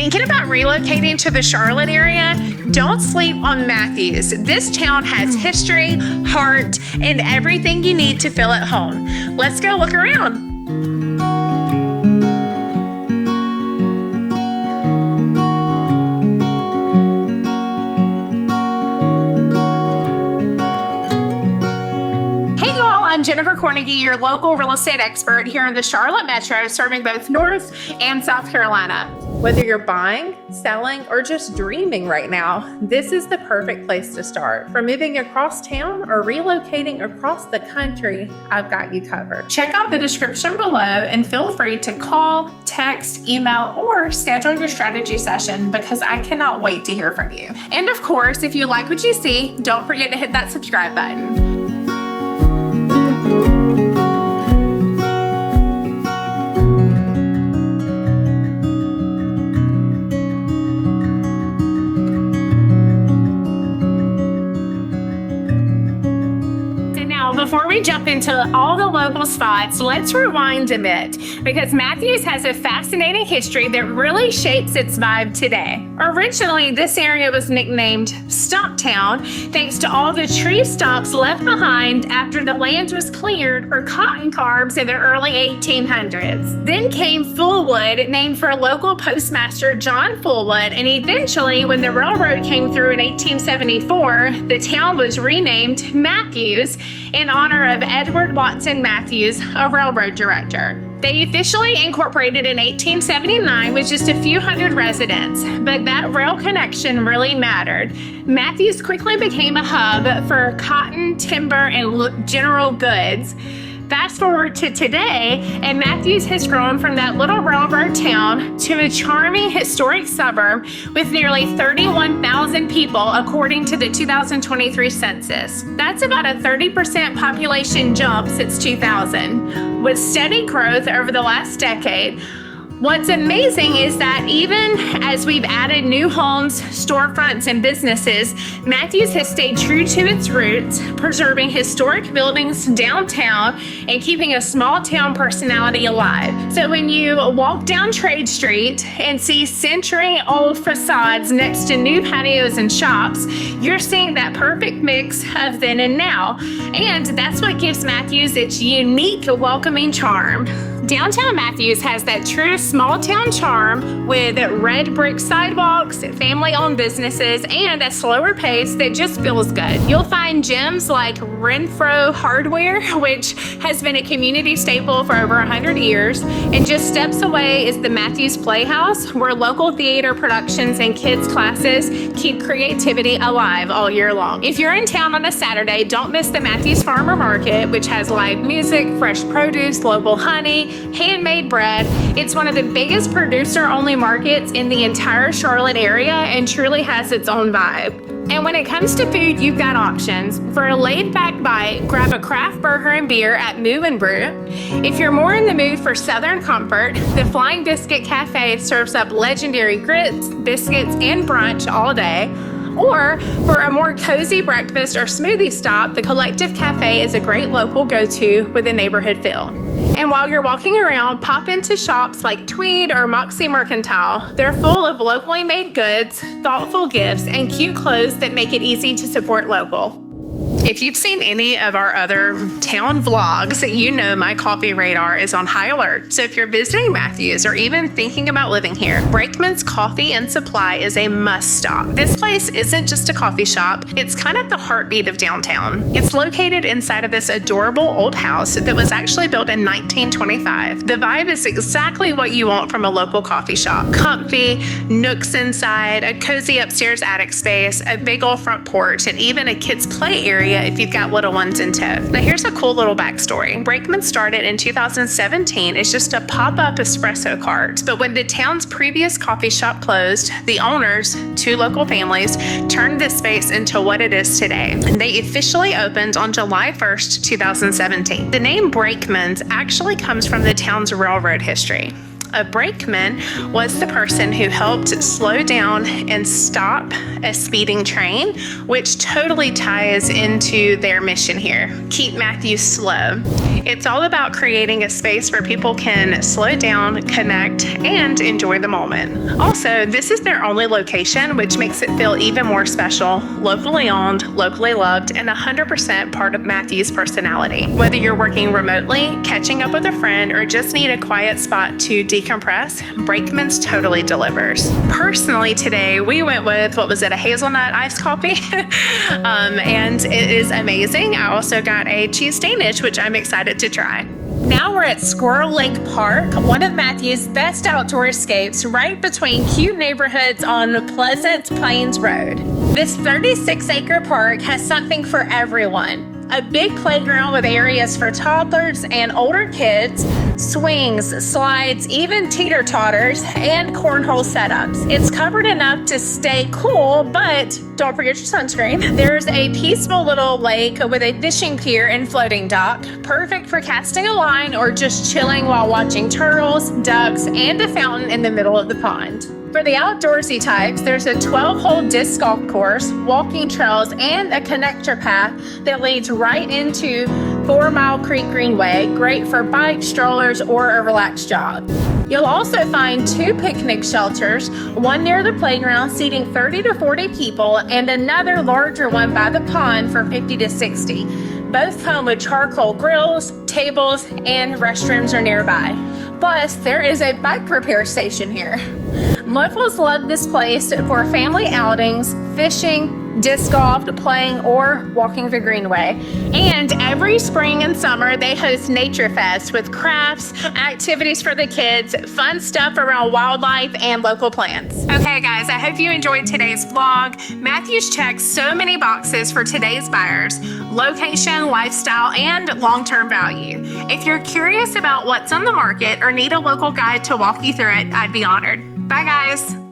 Thinking about relocating to the Charlotte area? Don't sleep on Matthews. This town has history, heart, and everything you need to feel at home. Let's go look around. I'm Jennifer Cornegie, your local real estate expert here in the Charlotte Metro, serving both North and South Carolina. Whether you're buying, selling, or just dreaming right now, this is the perfect place to start. From moving across town or relocating across the country, I've got you covered. Check out the description below and feel free to call, text, email, or schedule your strategy session because I cannot wait to hear from you. And of course, if you like what you see, don't forget to hit that subscribe button. Before we jump into all the local spots, let's rewind a bit because Matthews has a fascinating history that really shapes its vibe today. Originally, this area was nicknamed Stumptown thanks to all the tree stumps left behind after the land was cleared or cotton carbs in the early 1800s. Then came Fullwood, named for local postmaster John Fullwood, and eventually, when the railroad came through in 1874, the town was renamed Matthews in honor of Edward Watson Matthews, a railroad director. They officially incorporated in 1879 with just a few hundred residents, but that rail connection really mattered. Matthews quickly became a hub for cotton, timber, and general goods. Fast forward to today, and Matthews has grown from that little railroad town to a charming historic suburb with nearly 31,000 people according to the 2023 census. That's about a 30% population jump since 2000, with steady growth over the last decade. What's amazing is that even as we've added new homes, storefronts, and businesses, Matthews has stayed true to its roots, preserving historic buildings downtown and keeping a small town personality alive. So when you walk down Trade Street and see century-old facades next to new patios and shops, you're seeing that perfect mix of then and now. And that's what gives Matthews its unique, welcoming charm. Downtown Matthews has that true small town charm with red brick sidewalks, family-owned businesses, and a slower pace that just feels good. You'll find gyms like Renfro Hardware, which has been a community staple for over 100 years, and just steps away is the Matthews Playhouse, where local theater productions and kids classes keep creativity alive all year long. If you're in town on a Saturday, don't miss the Matthews Farmer Market, which has live music, fresh produce, local honey, handmade bread. It's one of the biggest producer-only markets in the entire Charlotte area and truly has its own vibe. And when it comes to food, you've got options. For a laid-back bite, grab a craft burger and beer at Moo and Brew. If you're more in the mood for Southern comfort, the Flying Biscuit Cafe serves up legendary grits, biscuits, and brunch all day. Or for a more cozy breakfast or smoothie stop, the Collective Cafe is a great local go-to with a neighborhood feel. And while you're walking around, pop into shops like Tweed or Moxie Mercantile. They're full of locally made goods, thoughtful gifts, and cute clothes that make it easy to support local. If you've seen any of our other town vlogs, you know my coffee radar is on high alert. So if you're visiting Matthews or even thinking about living here, Brakeman's Coffee and Supply is a must stop. This place isn't just a coffee shop, it's kind of the heartbeat of downtown. It's located inside of this adorable old house that was actually built in 1925. The vibe is exactly what you want from a local coffee shop. Comfy, nooks inside, a cozy upstairs attic space, a big old front porch, and even a kids' play area if you've got little ones in tow. Now here's a cool little backstory. Brakeman started in 2017 as just a pop-up espresso cart, but when the town's previous coffee shop closed, the owners, two local families, turned this space into what it is today. They officially opened on July 1st, 2017. The name Brakeman's actually comes from the town's railroad history. A brakeman was the person who helped slow down and stop a speeding train, which totally ties into their mission here. Keep Matthews slow. It's all about creating a space where people can slow down, connect, and enjoy the moment. Also, this is their only location, which makes it feel even more special, locally owned, locally loved, and 100% part of Matthews' personality. Whether you're working remotely, catching up with a friend, or just need a quiet spot to decompress, Brakeman's totally delivers. Personally, today we went with, a hazelnut iced coffee, and it is amazing. I also got a cheese Danish, which I'm excited to try. Now we're at Squirrel Lake Park, one of Matthews' best outdoor escapes, right between cute neighborhoods on Pleasant Plains Road. This 36-acre park has something for everyone. A big playground with areas for toddlers and older kids, swings, slides, even teeter-totters, and cornhole setups. It's covered enough to stay cool, but don't forget your sunscreen. There's a peaceful little lake with a fishing pier and floating dock, perfect for casting a line or just chilling while watching turtles, ducks, and a fountain in the middle of the pond. For the outdoorsy types, there's a 12-hole disc golf course, walking trails, and a connector path that leads right into 4 Mile Creek Greenway, great for bikes, strollers, or a relaxed jog. You'll also find 2 picnic shelters, one near the playground seating 30 to 40 people, and another larger one by the pond for 50 to 60. Both come with charcoal grills, tables, and restrooms are nearby. Plus, there is a bike repair station here. Locals love this place for family outings, fishing, disc golf, playing, or walking the Greenway. And every spring and summer, they host Nature Fest with crafts, activities for the kids, fun stuff around wildlife, and local plants. Okay, guys, I hope you enjoyed today's vlog. Matthews checks so many boxes for today's buyers: location, lifestyle, and long-term value. If you're curious about what's on the market or need a local guide to walk you through it, I'd be honored. Bye, guys.